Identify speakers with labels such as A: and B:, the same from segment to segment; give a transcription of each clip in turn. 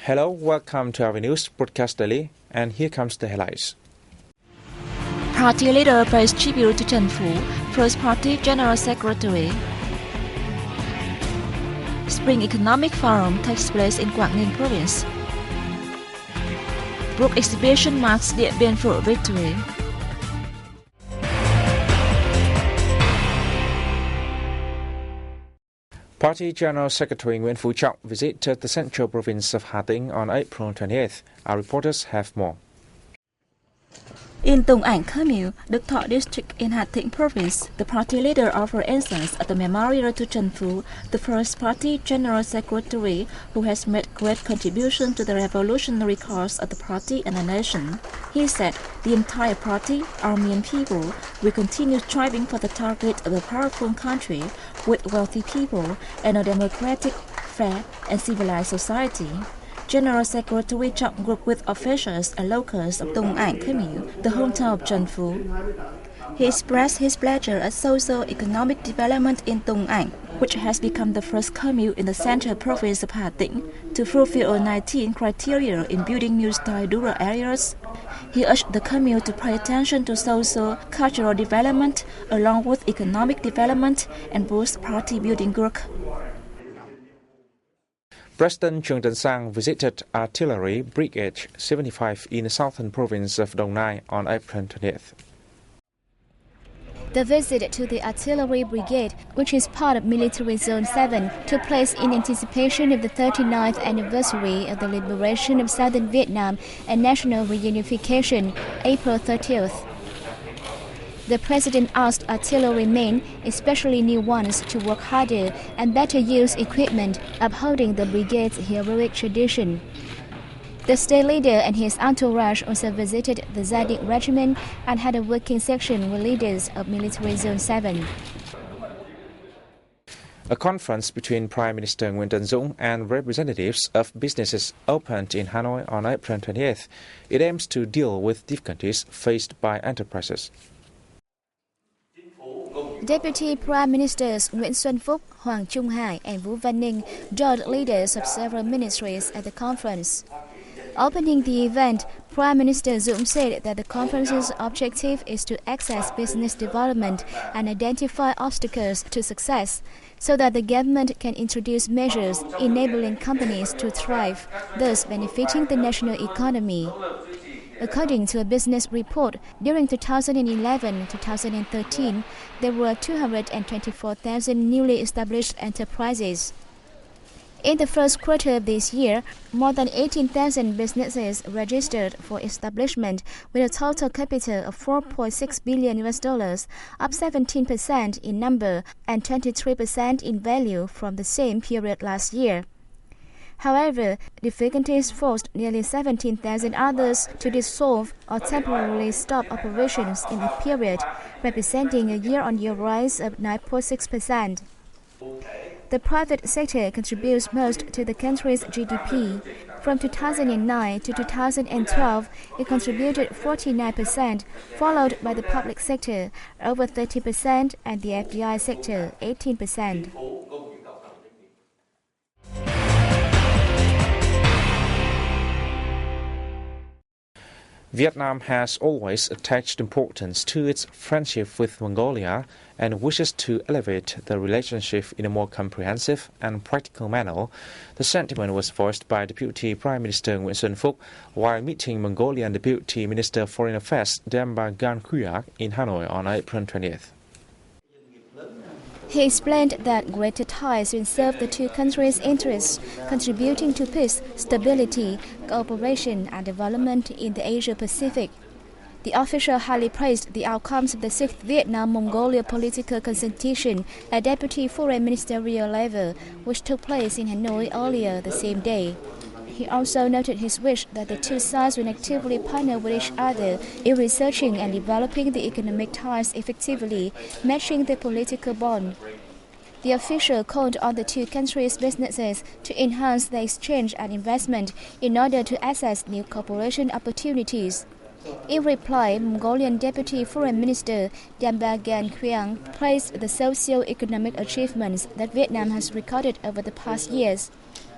A: Hello, welcome to our news broadcast daily, and here comes the headlines.
B: Party leader pays tribute to Trần Phú, first party general secretary. Spring Economic Forum takes place in Quảng Ninh province. Book exhibition marks Điện Biên Phủ victory.
A: Party General Secretary Nguyễn Phú Trọng visited the central province of Hà Tĩnh on April 28th. Our reporters have more.
B: In Tung Ảnh Commune, Đức Thọ district in Hà Tĩnh province, the party leader offered incense at the memorial to Trần Phú, the first party general secretary who has made great contribution to the revolutionary cause of the party and the nation. He said the entire party, army and people will continue striving for the target of a powerful country with wealthy people and a democratic, fair and civilized society. General Secretary Trọng worked with officials and locals of Tung Ảnh Commune, the hometown of Trần Phú. He expressed his pleasure at socio-economic development in Tung Ảnh, which has become the first commune in the central province of Hà Tĩnh to fulfill all 19 criteria in building new style rural areas. He urged the commune to pay attention to socio-cultural development along with economic development and boost party building work.
A: President Trương Tấn Sang visited Artillery Brigade 75 in the southern province of Đồng Nai on April 20th.
C: The visit to the Artillery Brigade, which is part of Military Zone 7, took place in anticipation of the 39th anniversary of the liberation of southern Vietnam and national reunification, April 30th. The President asked artillerymen, especially new ones, to work harder and better use equipment, upholding the brigade's heroic tradition. The state leader and his entourage also visited the Zadig Regiment and had a working section with leaders of Military Zone 7.
A: A conference between Prime Minister Nguyễn Tấn Dũng and representatives of businesses opened in Hanoi on April 28th. It aims to deal with difficulties faced by enterprises.
C: Deputy Prime Ministers Nguyễn Xuân Phúc, Hoàng Trung Hải and Vũ Văn Ninh joined leaders of several ministries at the conference. Opening the event, Prime Minister Dũng said that the conference's objective is to access business development and identify obstacles to success, so that the government can introduce measures enabling companies to thrive, thus benefiting the national economy. According to a business report, during 2011-2013, there were 224,000 newly established enterprises. In the first quarter of this year, more than 18,000 businesses registered for establishment with a total capital of $4.6 billion, up 17% in number and 23% in value from the same period last year. However, difficulties forced nearly 17,000 others to dissolve or temporarily stop operations in the period, representing a year-on-year rise of 9.6%. The private sector contributes most to the country's GDP. From 2009 to 2012, it contributed 49%, followed by the public sector, over 30%, and the FDI sector, 18%.
A: Vietnam has always attached importance to its friendship with Mongolia and wishes to elevate the relationship in a more comprehensive and practical manner. The sentiment was voiced by Deputy Prime Minister Nguyễn Xuân Phúc while meeting Mongolian Deputy Minister of Foreign Affairs Demba Gan in Hanoi on April 20th.
C: He explained that greater ties will serve the two countries' interests, contributing to peace, stability, cooperation and development in the Asia-Pacific. The official highly praised the outcomes of the 6th Vietnam-Mongolia political consultation at Deputy Foreign Ministerial level, which took place in Hanoi earlier the same day. He also noted his wish that the two sides will actively partner with each other in researching and developing the economic ties effectively, matching the political bond. The official called on the two countries' businesses to enhance the exchange and investment in order to access new cooperation opportunities. In reply, Mongolian Deputy Foreign Minister Demba Gan praised the socio-economic achievements that Vietnam has recorded over the past years.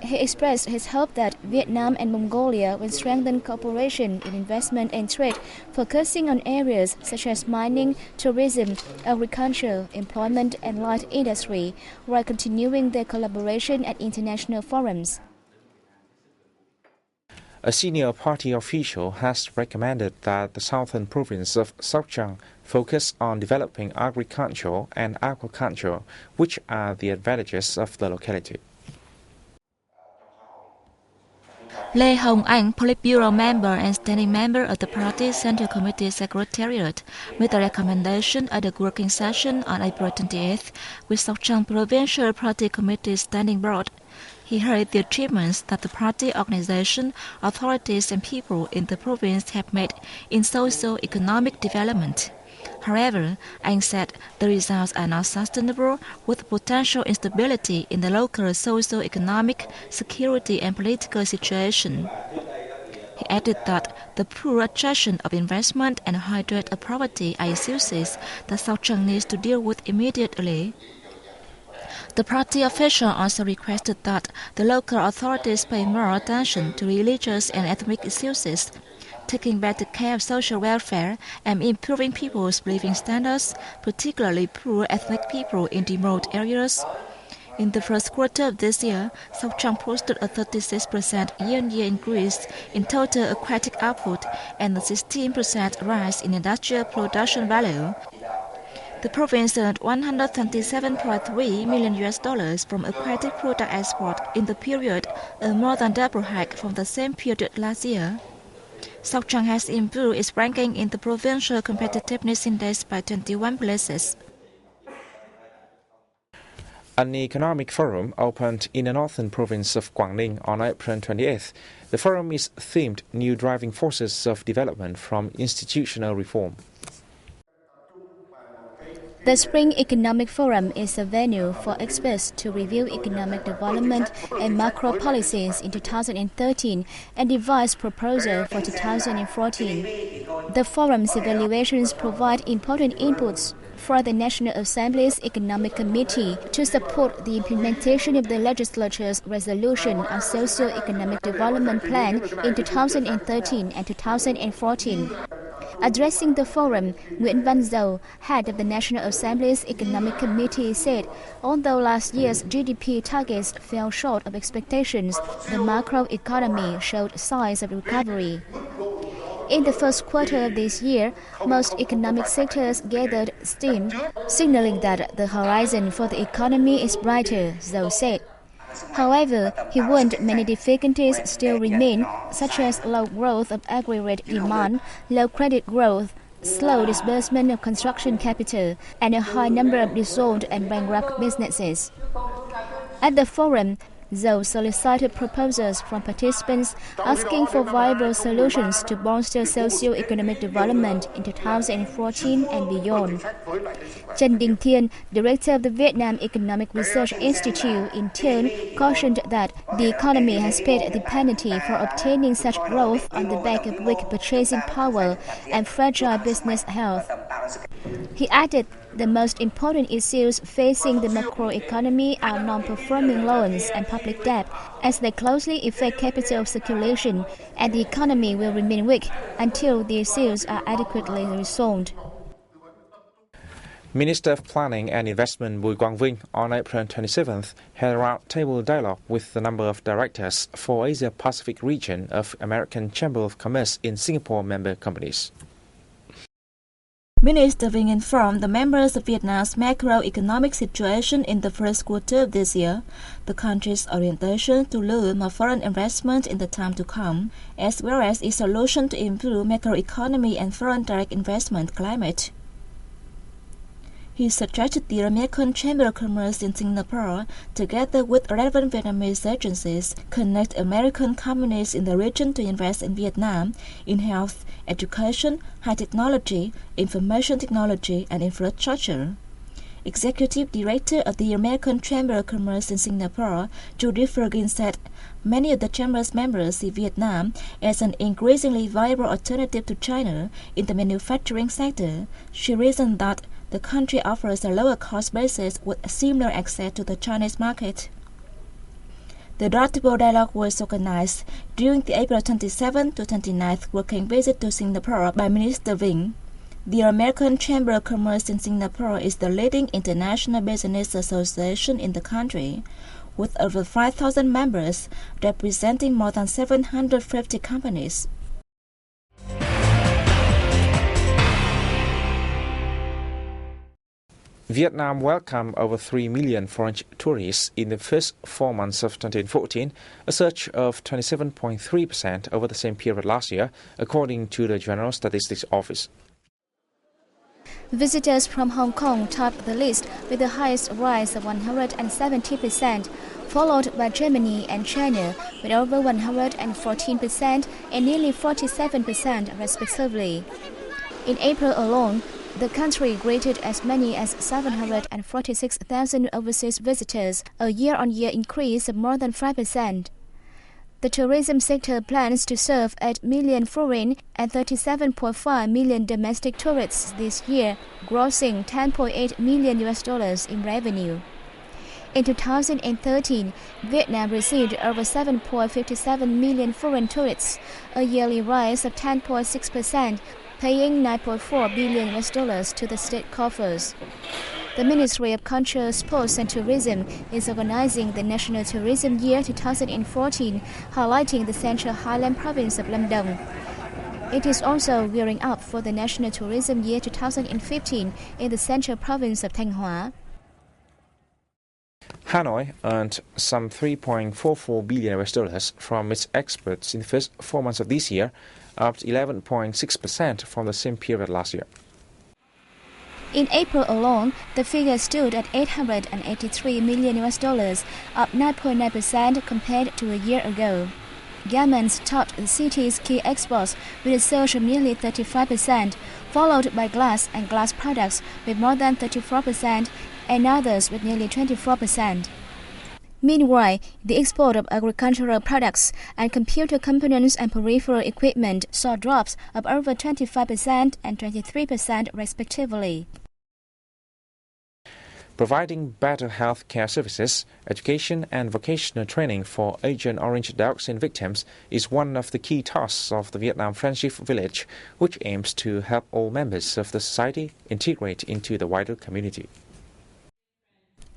C: He expressed his hope that Vietnam and Mongolia will strengthen cooperation in investment and trade, focusing on areas such as mining, tourism, agriculture, employment, and light industry, while continuing their collaboration at international forums.
A: A senior party official has recommended that the southern province of Sóc Trăng focus on developing agriculture and aquaculture, which are the advantages of the locality.
B: Lê Hồng Anh, Politburo member and standing member of the party's Central Committee Secretariat, made a recommendation at the working session on April 28th with Sóc Trăng Provincial Party Committee Standing Board. He heard the achievements that the party organization, authorities and people in the province have made in socio-economic development. However, Anh said the results are not sustainable with potential instability in the local socio-economic, security and political situation. He added that the poor attraction of investment and high rate of poverty are issues that Sóc Trăng needs to deal with immediately. The party official also requested that the local authorities pay more attention to religious and ethnic issues, taking better care of social welfare and improving people's living standards, particularly poor ethnic people in remote areas. In the first quarter of this year, Sóc Trăng posted a 36% year-on-year increase in total aquatic output and a 16% rise in industrial production value. The province earned $127.3 million from aquatic product export in the period, a more than double hike from the same period last year. Sóc Trăng has improved its ranking in the Provincial Competitiveness Index by 21 places.
A: An economic forum opened in the northern province of Quảng Ninh on April 28th. The forum is themed New Driving Forces of Development from Institutional Reform.
C: The Spring Economic Forum is a venue for experts to review economic development and macro policies in 2013 and devise proposals for 2014. The forum's evaluations provide important inputs for the National Assembly's Economic Committee to support the implementation of the legislature's resolution on socio-economic development plan in 2013 and 2014. Addressing the forum, Nguyễn Văn Dầu, head of the National Assembly's Economic Committee, said although last year's GDP targets fell short of expectations, the macroeconomy showed signs of recovery. In the first quarter of this year, most economic sectors gathered steam, signaling that the horizon for the economy is brighter, Dầu said. However, he warned many difficulties still remain, such as low growth of aggregate demand, low credit growth, slow disbursement of construction capital, and a high number of dissolved and bankrupt businesses. At the forum, Dầu solicited proposals from participants asking for viable solutions to bolster socio-economic development in 2014 and beyond. Trần Đình Thiên, director of the Vietnam Economic Research Institute, in turn cautioned that the economy has paid the penalty for obtaining such growth on the back of weak purchasing power and fragile business health. He added the most important issues facing the macroeconomy are non-performing loans and public debt, as they closely affect capital circulation, and the economy will remain weak until the issues are adequately resolved.
A: Minister of Planning and Investment Bùi Quang Vinh on April 27th had a roundtable dialogue with the number of directors for Asia-Pacific region of American Chamber of Commerce in Singapore member companies.
B: Minister Vinh informed the members of Vietnam's macroeconomic situation in the first quarter of this year, the country's orientation to lure more foreign investment in the time to come, as well as its solution to improve macroeconomy and foreign direct investment climate. He suggested the American Chamber of Commerce in Singapore, together with relevant Vietnamese agencies, connect American companies in the region to invest in Vietnam in health, education, high technology, information technology, and infrastructure. Executive Director of the American Chamber of Commerce in Singapore, Judy Ferguson, said many of the Chamber's members see Vietnam as an increasingly viable alternative to China in the manufacturing sector. She reasoned that the country offers a lower cost basis with similar access to the Chinese market. The door-to-door dialogue was organized during the April 27 to 29th working visit to Singapore by Minister Vinh. The American Chamber of Commerce in Singapore is the leading international business association in the country, with over 5,000 members representing more than 750 companies.
A: Vietnam welcomed over 3 million foreign tourists in the first 4 months of 2014, a surge of 27.3% over the same period last year, according to the General Statistics Office.
C: Visitors from Hong Kong topped the list with the highest rise of 170%, followed by Germany and China with over 114% and nearly 47% respectively. In April alone, the country greeted as many as 746,000 overseas visitors, a year-on-year increase of more than 5%. The tourism sector plans to serve 8 million foreign and 37.5 million domestic tourists this year, grossing $10.8 million in revenue. In 2013, Vietnam received over 7.57 million foreign tourists, a yearly rise of 10.6%, paying $9.4 billion to the state coffers. The Ministry of Culture, Sports and Tourism is organizing the National Tourism Year 2014, highlighting the Central Highland Province of Lâm Đồng. It is also gearing up for the National Tourism Year 2015 in the Central Province of Thanh Hóa.
A: Hanoi earned some $3.44 billion from its exports in the first 4 months of this year, up 11.6% from the same period last year.
C: In April alone, the figure stood at $883 million, up 9.9% compared to a year ago. Garments topped the city's key exports with a surge of nearly 35%, followed by glass and glass products with more than 34% and others with nearly 24%. Meanwhile, the export of agricultural products and computer components and peripheral equipment saw drops of over 25% and 23% respectively.
A: Providing better health care services, education and vocational training for Agent Orange dioxin victims is one of the key tasks of the Vietnam Friendship Village, which aims to help all members of the society integrate into the wider community.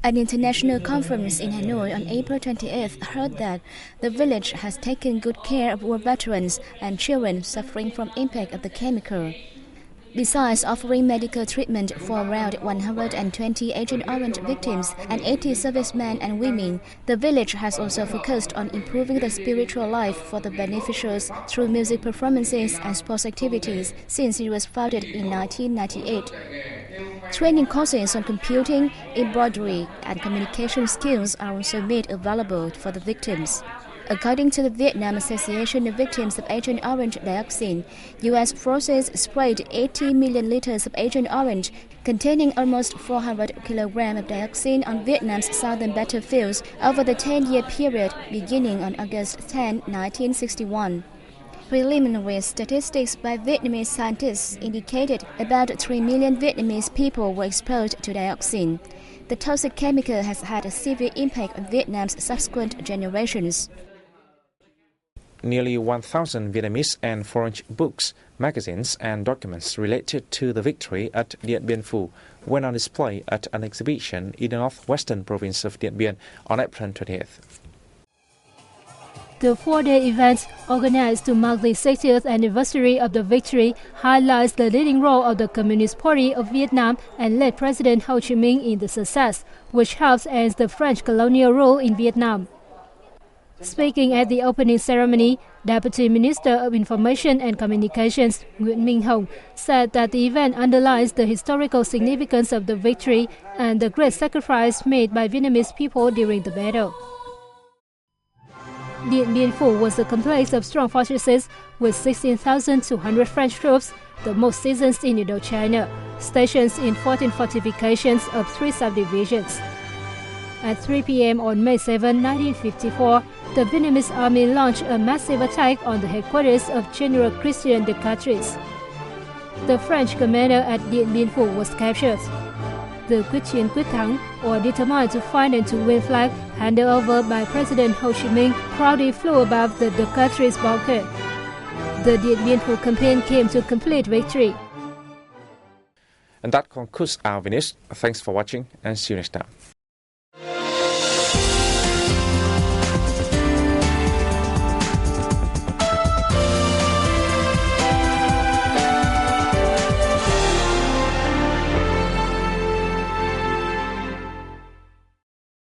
C: An international conference in Hanoi on April 28th heard that the village has taken good care of war veterans and children suffering from impact of the chemical. Besides offering medical treatment for around 120 Agent Orange victims and 80 servicemen and women, the village has also focused on improving the spiritual life for the beneficiaries through music performances and sports activities since it was founded in 1998. Training courses on computing, embroidery, and communication skills are also made available for the victims. According to the Vietnam Association of Victims of Agent Orange Dioxin, U.S. forces sprayed 80 million liters of Agent Orange, containing almost 400 kilograms of dioxin on Vietnam's southern battlefields over the 10-year period beginning on August 10, 1961. Preliminary statistics by Vietnamese scientists indicated about 3 million Vietnamese people were exposed to dioxin. The toxic chemical has had a severe impact on Vietnam's subsequent generations.
A: Nearly 1,000 Vietnamese and foreign books, magazines and documents related to the victory at Dien Bien Phu went on display at an exhibition in the northwestern province of Dien Bien on April 20th.
D: The 4-day event, organized to mark the 60th anniversary of the victory, highlights the leading role of the Communist Party of Vietnam and late President Ho Chi Minh in the success, which helps end the French colonial rule in Vietnam. Speaking at the opening ceremony, Deputy Minister of Information and Communications Nguyễn Minh Hồng said that the event underlines the historical significance of the victory and the great sacrifice made by Vietnamese people during the battle. Dien Bien Phu was a complex of strong fortresses with 16,200 French troops, the most seasoned in Indochina, stationed in 14 fortifications of 3 subdivisions. At 3 p.m. on May 7, 1954, the Vietnamese army launched a massive attack on the headquarters of General Christian de Catrice. The French commander at Dien Bien Phu was captured. the quyết chiến quyết thắng, or determined to find and to win flag handed over by President Ho Chi Minh proudly flew above the country's bunker. The Điện Biên Phủ campaign came to complete victory.
A: And that concludes our news. Thanks for watching and see you next time.